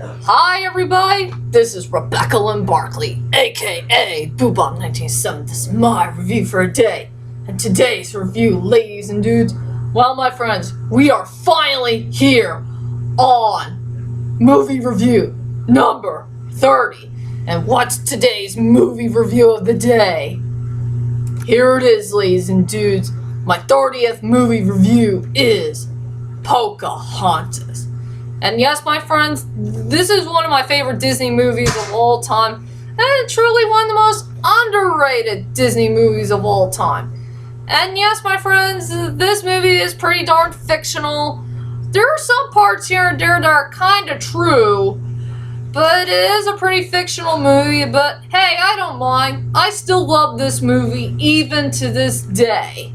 Hi everybody, this is Rebecca Lynn Barkley, aka Boobomb1970. This is my review for a day. And today's review, ladies and dudes, well my friends, we are finally here on movie review number 30. And what's today's movie review of the day? Here it is, ladies and dudes. My 30th movie review is Pocahontas. And yes, my friends, this is one of my favorite Disney movies of all time, and truly one of the most underrated Disney movies of all time. And yes, my friends, this movie is pretty darn fictional. There are some parts here and there that are kind of true, but it is a pretty fictional movie. But hey, I don't mind. I still love this movie even to this day.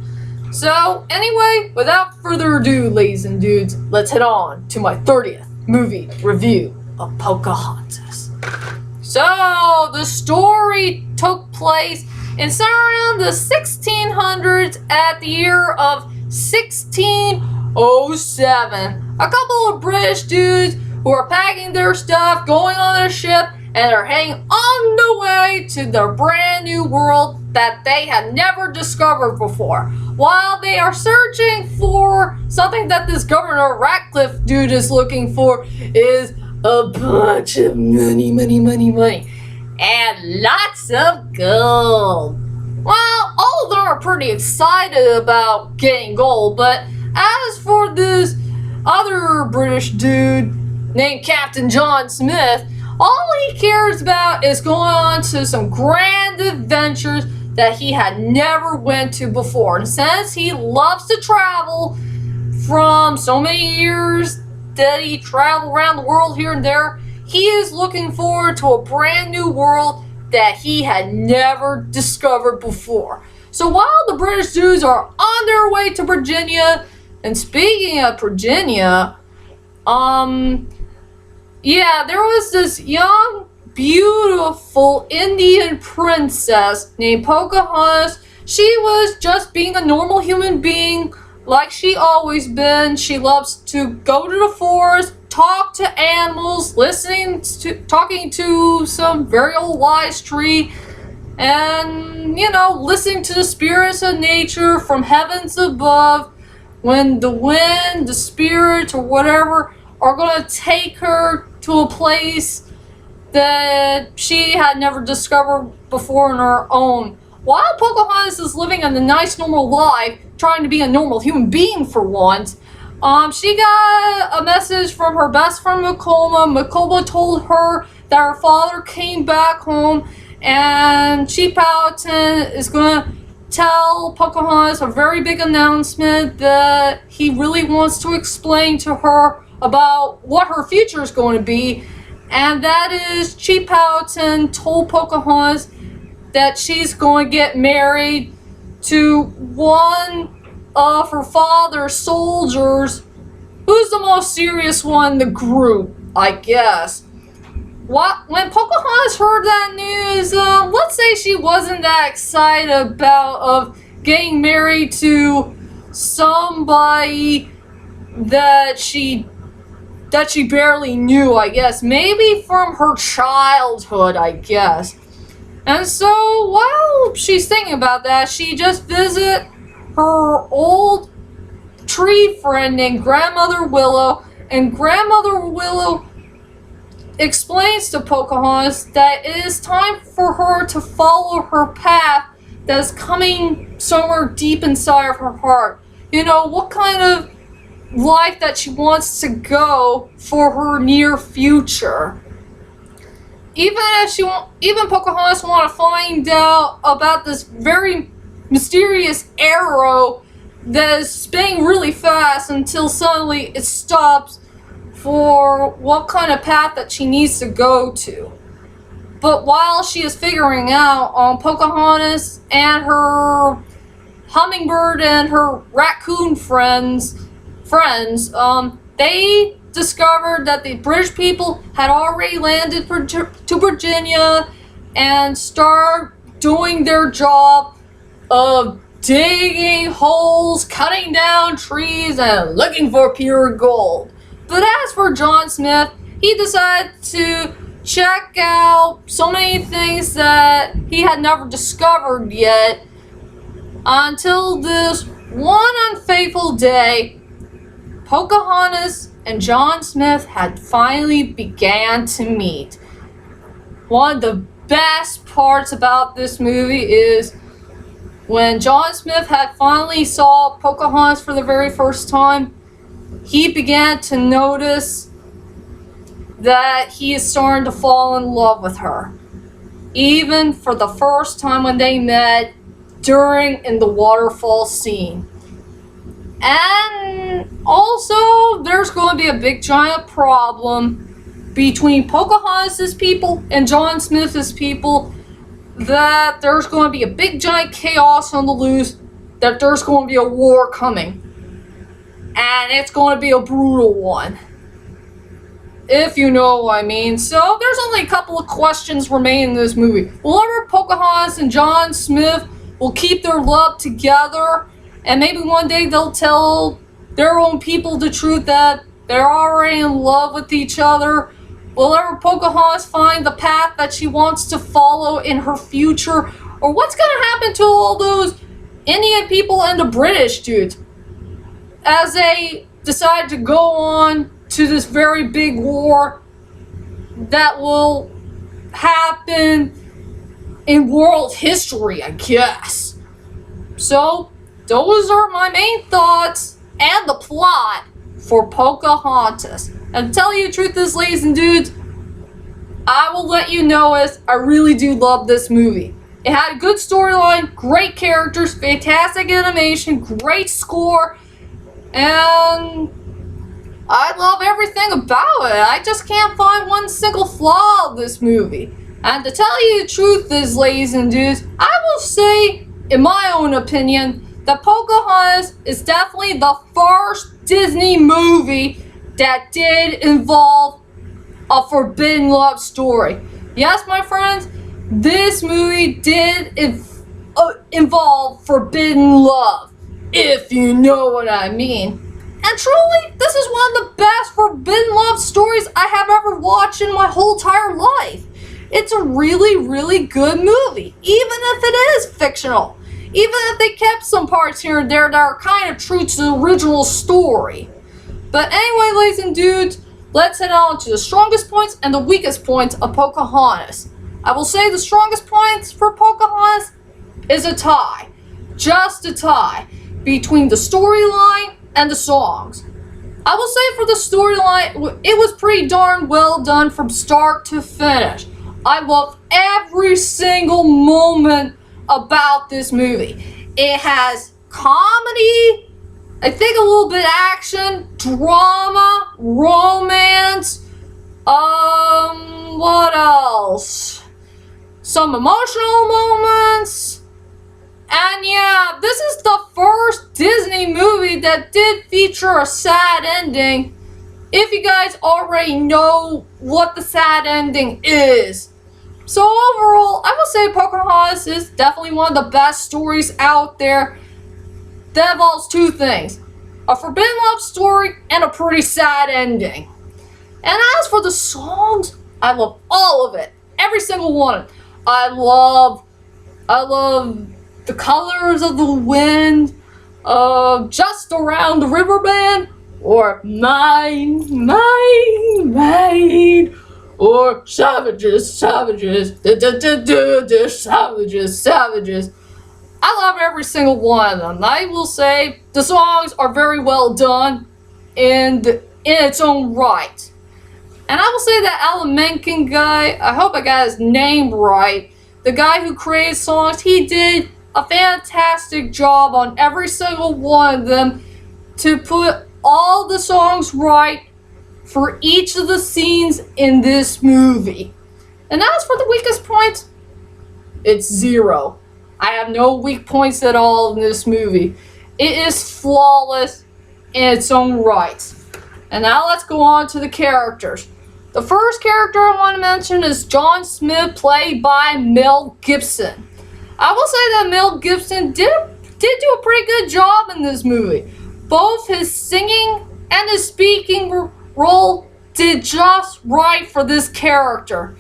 So, anyway, without further ado, ladies and dudes, let's head on to my 30th movie review of Pocahontas. So, the story took place in somewhere around the 1600s at the year of 1607. A couple of British dudes who are packing their stuff, going on a ship, and are heading on the way to their brand new world that they had never discovered before. While they are searching for something that this Governor Ratcliffe dude is looking for is a bunch of money, and lots of gold. Well, all of them are pretty excited about getting gold, but as for this other British dude named Captain John Smith, all he cares about is going on to some grand adventures that he had never went to before. And since he loves to travel from so many years that he traveled around the world here and there, he is looking forward to a brand new world that he had never discovered before. So while the British dudes are on their way to Virginia, and speaking of Virginia, there was this young, beautiful Indian princess named Pocahontas. She was just being a normal human being like she always been. She loves to go to the forest, talk to animals, talking to some very old wise tree, and, listening to the spirits of nature from heavens above when the wind, the spirits, or whatever are going to take her to a place that she had never discovered before on her own. While Pocahontas is living a nice normal life, trying to be a normal human being for once, she got a message from her best friend Macoma. Macoma told her that her father came back home, and Chief Powhatan is going to tell Pocahontas a very big announcement that he really wants to explain to her about what her future is going to be. And that is, Chief Powhatan told Pocahontas that she's going to get married to one of her father's soldiers, who's the most serious one in the group, I guess. When Pocahontas heard that news, let's say she wasn't that excited of getting married to somebody that she barely knew, I guess. Maybe from her childhood, I guess. And so, while she's thinking about that, she just visit her old tree friend named Grandmother Willow, and Grandmother Willow explains to Pocahontas that it is time for her to follow her path that is coming somewhere deep inside of her heart. What kind of life that she wants to go for her near future. Even Pocahontas want to find out about this very mysterious arrow that is spinning really fast until suddenly it stops for what kind of path that she needs to go to. But while she is figuring out, Pocahontas and her hummingbird and her raccoon friends, they discovered that the British people had already landed to Virginia and started doing their job of digging holes, cutting down trees, and looking for pure gold. But as for John Smith, he decided to check out so many things that he had never discovered yet until this one unfaithful day, Pocahontas and John Smith had finally began to meet. One of the best parts about this movie is when John Smith had finally saw Pocahontas for the very first time, he began to notice that he is starting to fall in love with her. Even for the first time when they met in the waterfall scene. And also, there's going to be a big giant problem between Pocahontas' people and John Smith's people, that there's going to be a big giant chaos on the loose, that there's going to be a war coming. And it's going to be a brutal one, if you know what I mean. So there's only a couple of questions remaining in this movie. Will ever Pocahontas and John Smith will keep their love together, and maybe one day they'll tell their own people the truth that they're already in love with each other? Will ever Pocahontas find the path that she wants to follow in her future? Or what's gonna happen to all those Indian people and the British dudes as they decide to go on to this very big war that will happen in world history, I guess. So, those are my main thoughts and the plot for Pocahontas. And to tell you the truth is, ladies and dudes, I will let you know as I really do love this movie. It had a good storyline, great characters, fantastic animation, great score, and I love everything about it. I just can't find one single flaw of this movie. And to tell you the truth is, ladies and dudes, I will say, in my own opinion, that Pocahontas is definitely the first Disney movie that did involve a forbidden love story. Yes, my friends, this movie did involve forbidden love, if you know what I mean. And truly, this is one of the best forbidden love stories I have ever watched in my whole entire life. It's a really, really good movie, even if it is fictional. Even if they kept some parts here and there that are kind of true to the original story. But anyway, ladies and dudes, let's head on to the strongest points and the weakest points of Pocahontas. I will say the strongest points for Pocahontas is a tie. Just a tie between the storyline and the songs. I will say for the storyline, it was pretty darn well done from start to finish. I love every single moment about this movie. It has comedy, I think a little bit action, drama, romance, what else? Some emotional moments. And yeah, this is the first Disney movie that did feature a sad ending. If you guys already know what the sad ending is. So overall, I will say Pocahontas is definitely one of the best stories out there that involves two things. A forbidden love story and a pretty sad ending. And as for the songs, I love all of it. Every single one. I love the colors of the wind, just around the river band, or mine, or savages, savages. I love every single one of them. I will say the songs are very well done in its own right. And I will say that Alan Menken guy, I hope I got his name right, the guy who created songs, he did a fantastic job on every single one of them to put all the songs right for each of the scenes in this movie. And as for the weakest points, it's 0. I have no weak points at all in this movie. It is flawless in its own right. And now let's go on to the characters. The first character I want to mention is John Smith, played by Mel Gibson. I will say that Mel Gibson did do a pretty good job in this movie. Both his singing and his speaking role did just right for this character.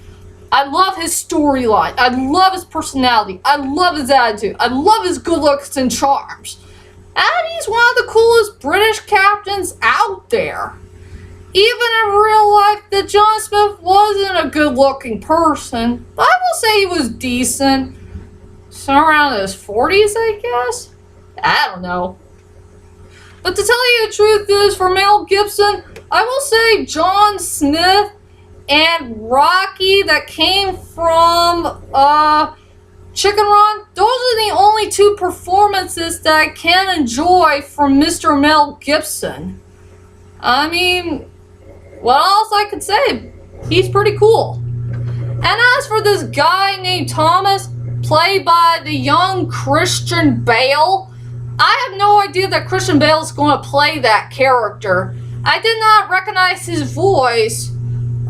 I love his storyline. I love his personality. I love his attitude. I love his good looks and charms. And he's one of the coolest British captains out there. Even in real life, that John Smith wasn't a good-looking person. I will say he was decent. So around his 40s, I guess? I don't know. But to tell you the truth is, for Mel Gibson, I will say John Smith and Rocky that came from Chicken Run, those are the only two performances that I can enjoy from Mr. Mel Gibson. I mean, what else I could say? He's pretty cool. And as for this guy named Thomas, played by the young Christian Bale, I have no idea that Christian Bale is going to play that character. I did not recognize his voice.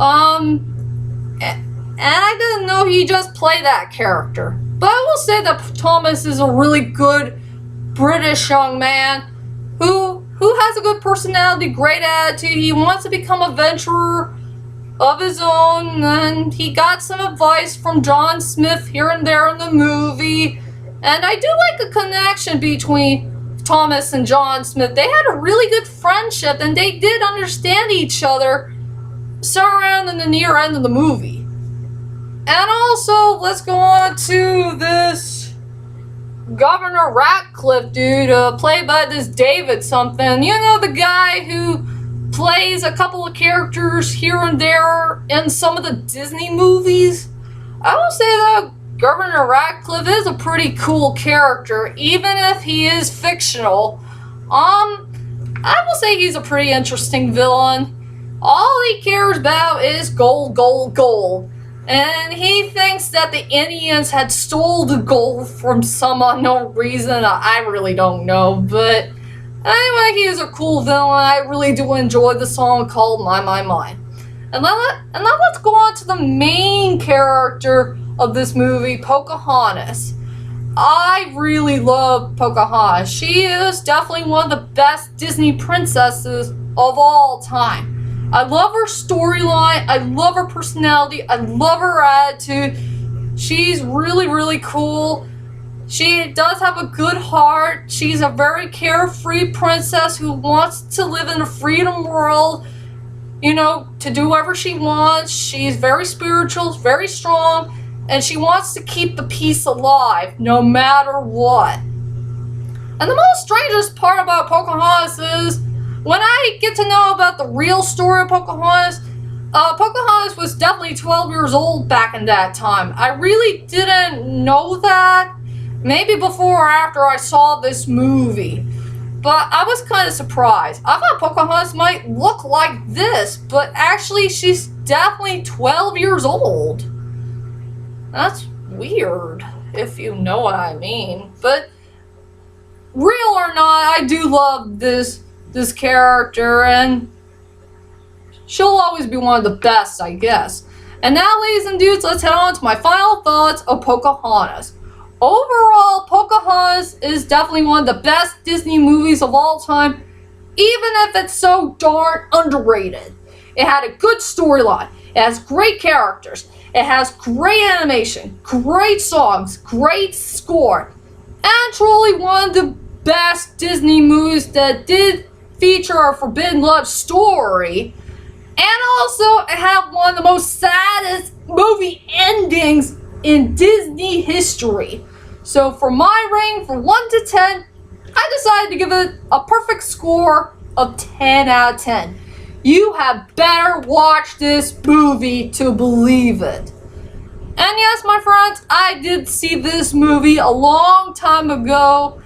And I didn't know he just played that character. But I will say that Thomas is a really good British young man who has a good personality, great attitude. He wants to become a venturer of his own, and he got some advice from John Smith here and there in the movie. And I do like a connection between Thomas and John Smith. They had a really good friendship, and they did understand each other around in the near end of the movie. And also, let's go on to this Governor Ratcliffe dude, played by this David something. You know, the guy who plays a couple of characters here and there in some of the Disney movies. I will say that Governor Ratcliffe is a pretty cool character, even if he is fictional. I will say he's a pretty interesting villain. All he cares about is gold, gold, gold. And he thinks that the Indians had stole the gold from some unknown reason. I really don't know. But anyway, he is a cool villain. I really do enjoy the song called My, My, Mine. And now let's go on to the main character of this movie, Pocahontas. I really love Pocahontas. She is definitely one of the best Disney princesses of all time. I love her storyline, I love her personality, I love her attitude. She's really, really cool. She does have a good heart. She's a very carefree princess who wants to live in a freedom world, you know, to do whatever she wants. She's very spiritual, very strong, and she wants to keep the peace alive no matter what. And the most strangest part about Pocahontas is when I get to know about the real story of Pocahontas, Pocahontas was definitely 12 years old back in that time. I really didn't know that. Maybe before or after I saw this movie. But I was kind of surprised. I thought Pocahontas might look like this, but actually she's definitely 12 years old. That's weird, if you know what I mean. But real or not, I do love this character, and she'll always be one of the best, I guess. And now, ladies and dudes, let's head on to my final thoughts of Pocahontas. Overall, Pocahontas is definitely one of the best Disney movies of all time, even if it's so darn underrated. It had a good storyline, it has great characters, it has great animation, great songs, great score, and truly one of the best Disney movies that did feature a forbidden love story. And also, it had one of the most saddest movie endings in Disney history. So for my rating from 1 to 10, I decided to give it a perfect score of 10 out of 10. You have better watch this movie to believe it. And yes, my friends, I did see this movie a long time ago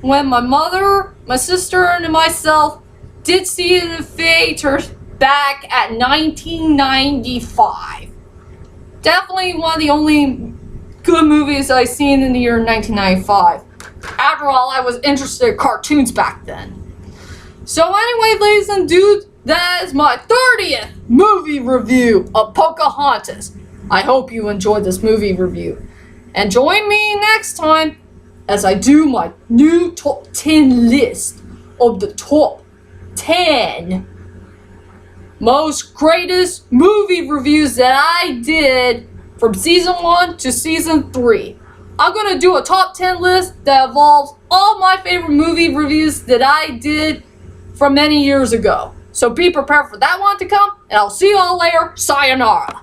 when my mother, my sister, and myself did see it in the theaters back at 1995. Definitely one of the only good movies I've seen in the year 1995. After all, I was interested in cartoons back then. So anyway, ladies and dudes, that is my 30th movie review of Pocahontas. I hope you enjoyed this movie review. And join me next time as I do my new top 10 list of the top 10 most greatest movie reviews that I did from season 1 to season 3. I'm gonna do a top 10 list that involves all my favorite movie reviews that I did from many years ago. So be prepared for that one to come, and I'll see you all later. Sayonara.